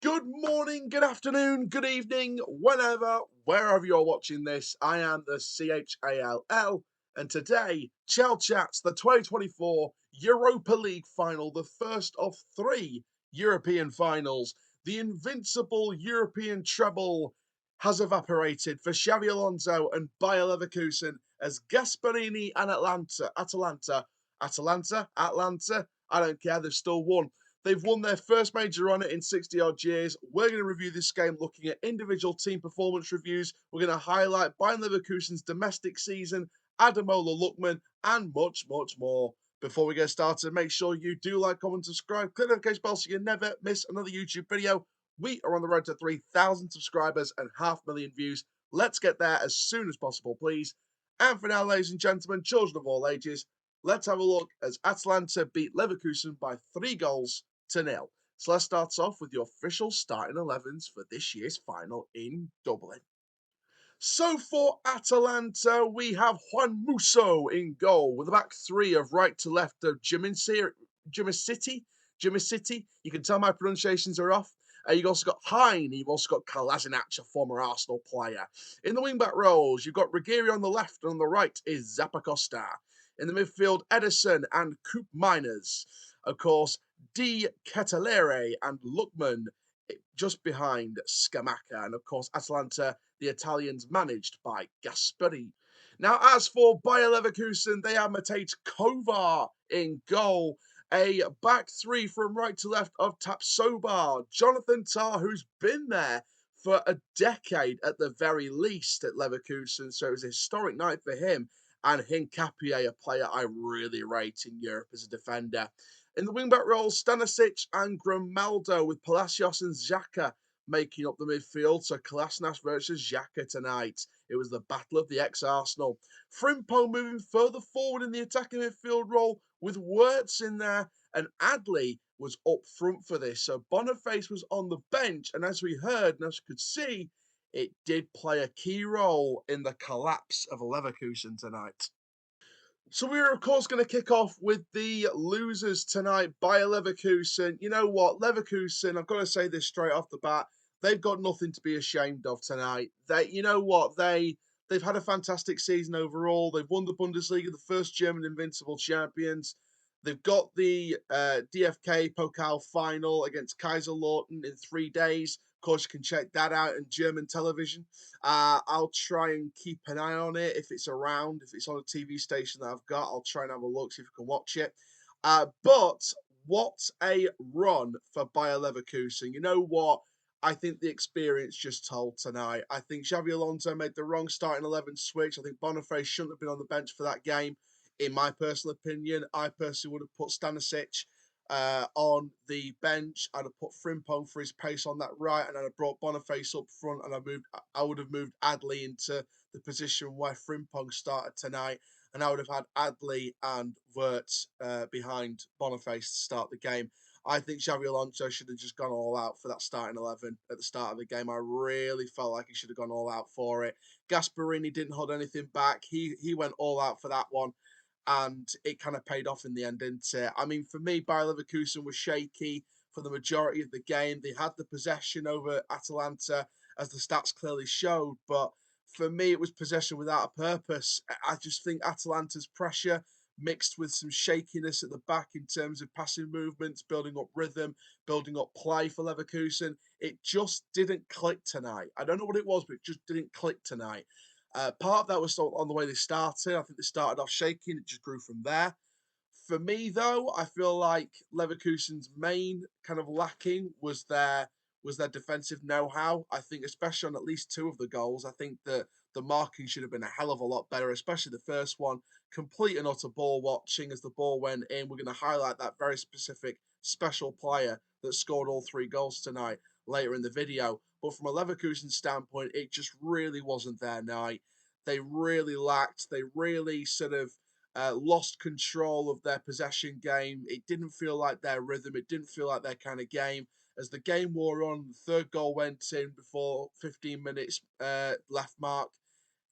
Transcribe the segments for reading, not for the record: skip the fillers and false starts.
Good morning, good afternoon, good evening, whenever, wherever you're watching this. I am the CHALL, and today, Chall chats the 2024 Europa League final, the first of three European finals. The invincible European treble has evaporated for Xabi Alonso and Bayer Leverkusen as Gasperini and Atalanta, I don't care, they've still won. They've won their first major on it in 60-odd years. We're going to review this game looking at individual team performance reviews. We're going to highlight Bayer Leverkusen's domestic season, Ademola, Lookman, and much, much more. Before we get started, make sure you do like, comment, subscribe, click the notification bell so you never miss another YouTube video. We are on the road to 3,000 subscribers and 500,000 views. Let's get there as soon as possible, please. And for now, ladies and gentlemen, children of all ages, let's have a look as Atalanta beat Leverkusen by 3-0. So let's start off with the official starting 11s for this year's final in Dublin. So for Atalanta, we have Juan Musso in goal with a back three of right to left of Jimmy City. You can tell my pronunciations are off. You've also got Hine. You've also got Kolasinac, a former Arsenal player. In the wing-back roles, you've got Ruggieri on the left, and on the right is Zappacosta. In the midfield, Edison and Coop Miners. Of course, D. Ketelere and Lookman just behind Scamacca. And of course, Atalanta, the Italians, managed by Gasperi. Now, as for Bayer Leverkusen, they have Matej Kovar in goal. A back three from right to left of Tapsoba, Jonathan Tah, who's been there for a decade at the very least at Leverkusen. So it was a historic night for him. And Hincapie, a player I really rate in Europe as a defender. In the wingback roles, Stanisic and Grimaldo, with Palacios and Xhaka making up the midfield. So Kolasinac versus Xhaka tonight. It was the battle of the ex-Arsenal. Frimpong moving further forward in the attacking midfield role with Wirtz in there, and Adley was up front for this. So Boniface was on the bench, and as we heard and as we could see, it did play a key role in the collapse of Leverkusen tonight. So we're, of course, going to kick off with the losers tonight, Bayer Leverkusen. You know what? Leverkusen, I've got to say this straight off the bat, they've got nothing to be ashamed of tonight. You know what? They've had a fantastic season overall. They've won the Bundesliga, the first German invincible champions. They've got the DFK Pokal final against Kaiserslautern in 3 days. Of course, you can check that out in German television. I'll try and keep an eye on it if it's around, if it's on a TV station that I've got. I'll try and have a look, see if I can watch it. But what a run for Bayer Leverkusen. You know what? I think the experience just told tonight. I think Xabi Alonso made the wrong starting 11 switch. I think Boniface shouldn't have been on the bench for that game. In my personal opinion, I personally would have put Stanisic on the bench. I'd have put Frimpong for his pace on that right, and I'd have brought Boniface up front, and I would have moved Adley into the position where Frimpong started tonight, and I would have had Adley and Wirtz behind Boniface to start the game. I think Xabi Alonso should have just gone all out for that starting 11 at the start of the game. I really felt like he should have gone all out for it. Gasperini didn't hold anything back. He went all out for that one, and it kind of paid off in the end, didn't it? I mean, for me, Bayer Leverkusen was shaky for the majority of the game. They had the possession over Atalanta, as the stats clearly showed, but for me, it was possession without a purpose. I just think Atalanta's pressure mixed with some shakiness at the back in terms of passing movements, building up rhythm, building up play for Leverkusen. It just didn't click tonight. I don't know what it was, but it just didn't click tonight. Part of that was on the way they started. I think they started off shaky and it just grew from there. For me, though, I feel like Leverkusen's main kind of lacking was their defensive know-how. I think, especially on at least 2 of the goals, I think that the marking should have been a hell of a lot better, especially the first one. Complete and utter ball watching as the ball went in. We're going to highlight that very specific special player that scored all 3 goals tonight later in the video. But from a Leverkusen standpoint, it just really wasn't their night. They really lacked. They really sort of lost control of their possession game. It didn't feel like their rhythm. It didn't feel like their kind of game. As the game wore on, the 3rd goal went in before 15 minutes left mark.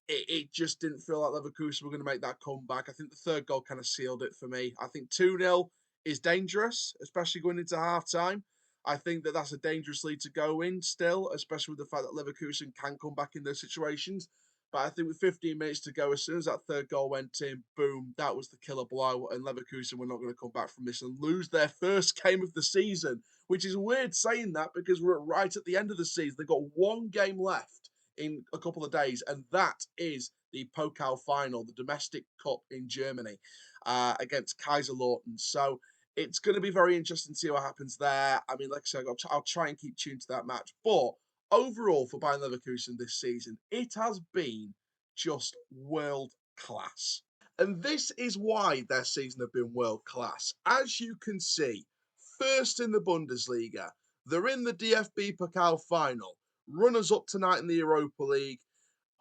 It just didn't feel like Leverkusen were going to make that comeback. I think the 3rd goal kind of sealed it for me. I think 2-0 is dangerous, especially going into half-time. I think that that's a dangerous league to go in still, especially with the fact that Leverkusen can come back in those situations. But I think with 15 minutes to go, as soon as that third goal went in, boom, that was the killer blow. And Leverkusen were not going to come back from this and lose their first game of the season, which is weird saying that because we're right at the end of the season. They've got one game left in a couple of days, and that is the Pokal final, the domestic cup in Germany against Kaiserslautern. So it's going to be very interesting to see what happens there. I mean, like I said, I'll try and keep tuned to that match. But overall, for Bayer Leverkusen this season, it has been just world class. And this is why their season have been world class. As you can see, first in the Bundesliga, they're in the DFB Pokal final, runners up tonight in the Europa League.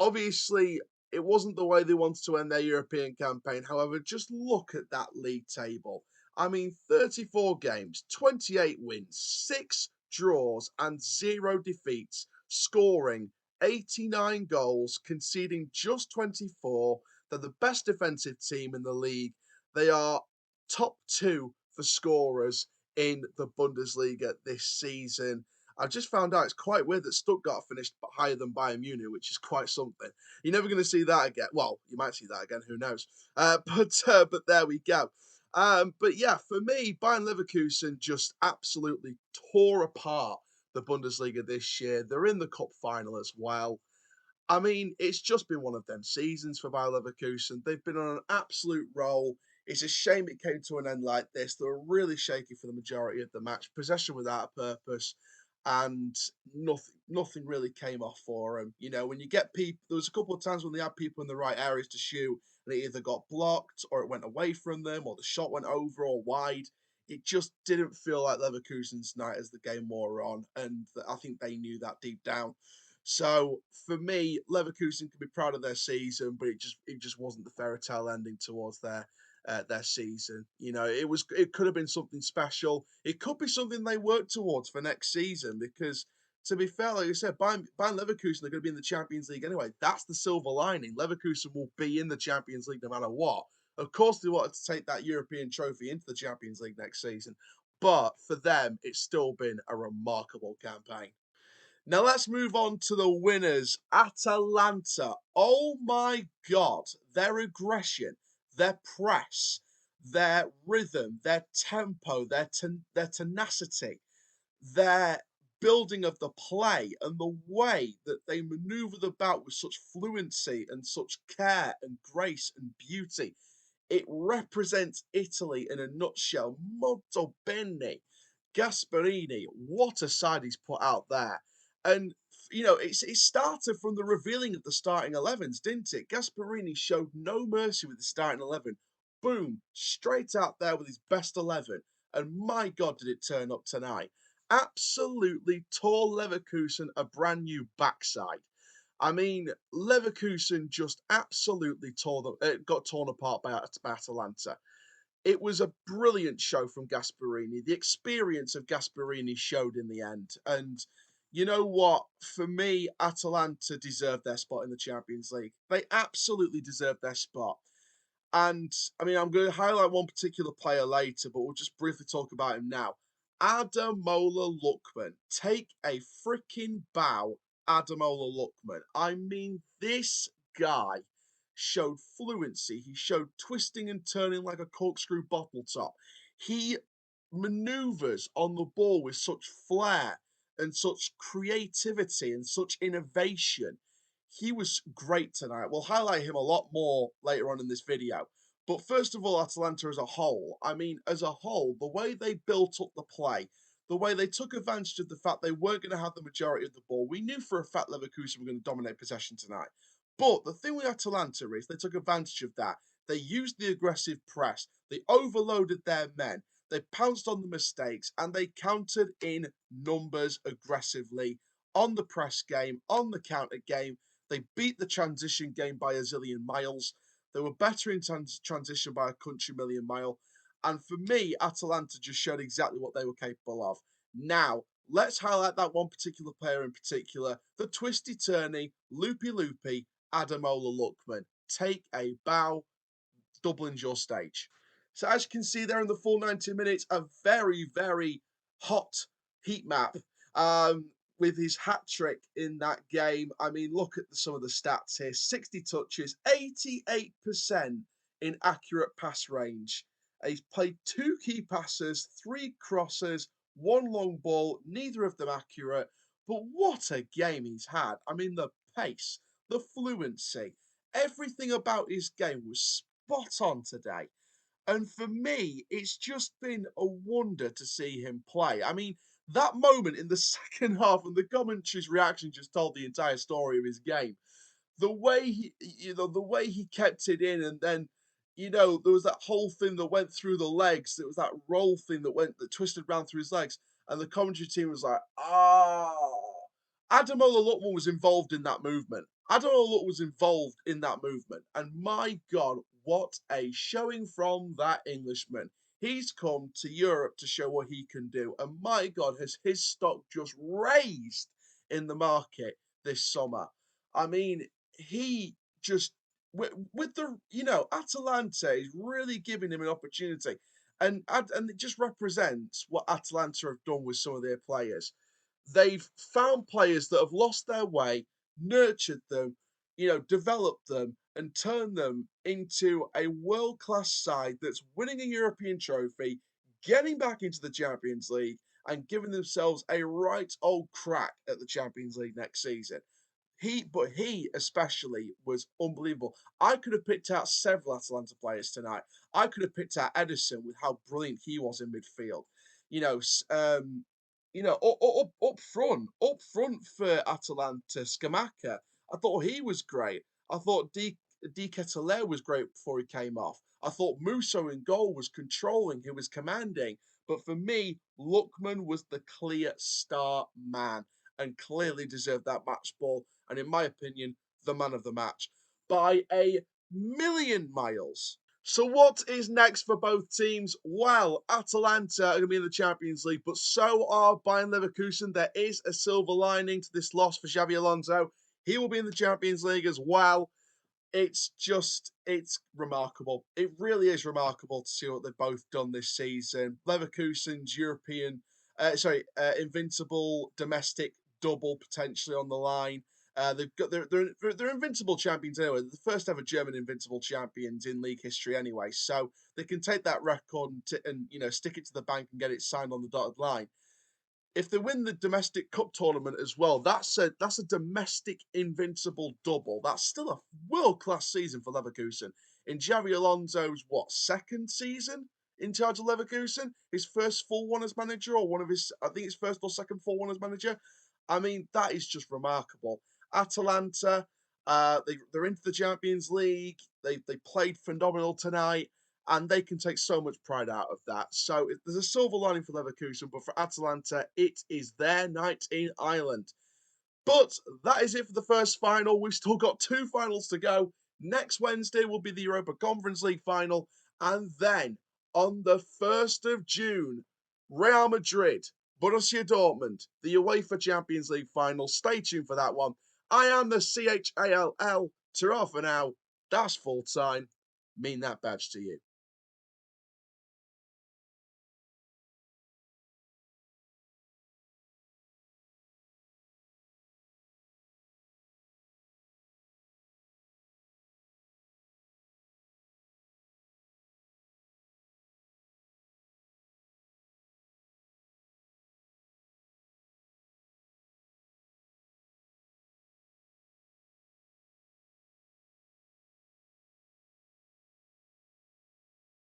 Obviously, it wasn't the way they wanted to end their European campaign. However, just look at that league table. I mean, 34 games, 28 wins, 6 draws, and 0 defeats, scoring 89 goals, conceding just 24. They're the best defensive team in the league. They are top 2 for scorers in the Bundesliga this season. I just found out it's quite weird that Stuttgart finished higher than Bayern Munich, which is quite something. You're never going to see that again. Well, you might see that again. Who knows? But there we go. But yeah, for me, Bayern Leverkusen just absolutely tore apart the Bundesliga this year. They're in the cup final as well. I mean, it's just been one of them seasons for Bayer Leverkusen. They've been on an absolute roll. It's a shame it came to an end like this. They were really shaky for the majority of the match, possession without a purpose, and nothing really came off for them. You know, when you get people, there was a couple of times when they had people in the right areas to shoot, and it either got blocked or it went away from them, or the shot went over or wide. It just didn't feel like Leverkusen's night as the game wore on, and I think they knew that deep down. So for me, Leverkusen can be proud of their season, but it just wasn't the fairy tale ending towards their season. You know, it could have been something special. It could be something they work towards for next season because. To be fair, like I said, Bayern Leverkusen are going to be in the Champions League anyway. That's the silver lining. Leverkusen will be in the Champions League no matter what. Of course, they wanted to take that European trophy into the Champions League next season, but for them, it's still been a remarkable campaign. Now let's move on to the winners. Atalanta. Oh my God. Their aggression, their press, their rhythm, their tempo, their tenacity, their building of the play, and the way that they maneuvered about with such fluency and such care and grace and beauty. It represents Italy in a nutshell. Molto bene. Gasperini, what a side he's put out there. And, you know, it started from the revealing of the starting 11s, didn't it? Gasperini showed no mercy with the starting 11. Boom, straight out there with his best 11. And my God, did it turn up tonight. Absolutely tore Leverkusen a brand new backside. I mean, Leverkusen just absolutely got torn apart by Atalanta. It was a brilliant show from Gasperini. The experience of Gasperini showed in the end. And you know what? For me, Atalanta deserved their spot in the Champions League. They absolutely deserved their spot. And I mean, I'm going to highlight one particular player later, but we'll just briefly talk about him now. Ademola Lookman. Take a freaking bow, Ademola Lookman. I mean, this guy showed fluency. He showed twisting and turning like a corkscrew bottle top. He maneuvers on the ball with such flair and such creativity and such innovation. He was great tonight. We'll highlight him a lot more later on in this video. But first of all, Atalanta as a whole, I mean, as a whole, the way they built up the play, the way they took advantage of the fact they weren't going to have the majority of the ball. We knew for a fact Leverkusen were going to dominate possession tonight. But the thing with Atalanta is they took advantage of that. They used the aggressive press. They overloaded their men. They pounced on the mistakes and they countered in numbers aggressively on the press game, on the counter game. They beat the transition game by a zillion miles. They were better in transition by a country million mile. And for me, Atalanta just showed exactly what they were capable of. Now, let's highlight that one particular player in particular, the twisty turny, loopy loopy, Ademola Lookman. Take a bow. Dublin's your stage. So as you can see there in the full 90 minutes, a very, very hot heat map um, with his hat trick in that game. I mean, look at some of the stats here: 60 touches, 88% in accurate pass range. He's played 2 key passes, 3 crosses, 1 long ball, neither of them accurate. But what a game he's had! I mean, the pace, the fluency, everything about his game was spot on today. And for me, it's just been a wonder to see him play. I mean, that moment in the second half and the commentary's reaction just told the entire story of his game. The way the way he kept it in, and then, there was that whole thing that went through the legs. There was that roll thing that twisted round through his legs, and the commentary team was like, "Oh." Ademola Lookman was involved in that movement. Ademola Lookman was involved in that movement, and my God, what a showing from that Englishman. He's come to Europe to show what he can do, and my God, has his stock just raised in the market this summer. I mean, he just with the Atalanta is really giving him an opportunity, and it just represents what Atalanta have done with some of their players. They've found players that have lost their way, nurtured them, developed them, and turned them into a world class side that's winning a European trophy, getting back into the Champions League, and giving themselves a right old crack at the Champions League next season. He especially was unbelievable. I could have picked out several Atalanta players tonight. I could have picked out Edison with how brilliant he was in midfield. You know, up front for Atalanta, Scamacca. I thought he was great. I thought Di Ketelaere was great before he came off. I thought Musso in goal was controlling, he was commanding. But for me, Lookman was the clear star man and clearly deserved that match ball. And in my opinion, the man of the match by a million miles. So what is next for both teams? Well, Atalanta are going to be in the Champions League, but so are Bayern Leverkusen. There is a silver lining to this loss for Xabi Alonso. He will be in the Champions League as well. It's remarkable. It really is remarkable to see what they've both done this season. Leverkusen's invincible domestic double potentially on the line. They're invincible champions anyway. They're the first ever German invincible champions in league history anyway. So they can take that record and stick it to the bank and get it signed on the dotted line. If they win the domestic cup tournament as well, that's a domestic invincible double. That's still a world class season for Leverkusen. In Xavi Alonso's second season in charge of Leverkusen, his first full one as manager, or one of his, I think his first or second full one as manager. I mean, that is just remarkable. Atalanta, they're into the Champions League. They played phenomenal tonight, and they can take so much pride out of that. So there's a silver lining for Leverkusen, but for Atalanta, it is their night in Ireland. But that is it for the first final. We've still got 2 finals to go. Next Wednesday will be the Europa Conference League final, and then on the 1st of June, Real Madrid, Borussia Dortmund, the UEFA Champions League final. Stay tuned for that one. I am the CHALL. Ta for now. That's full time. Mean that badge to you.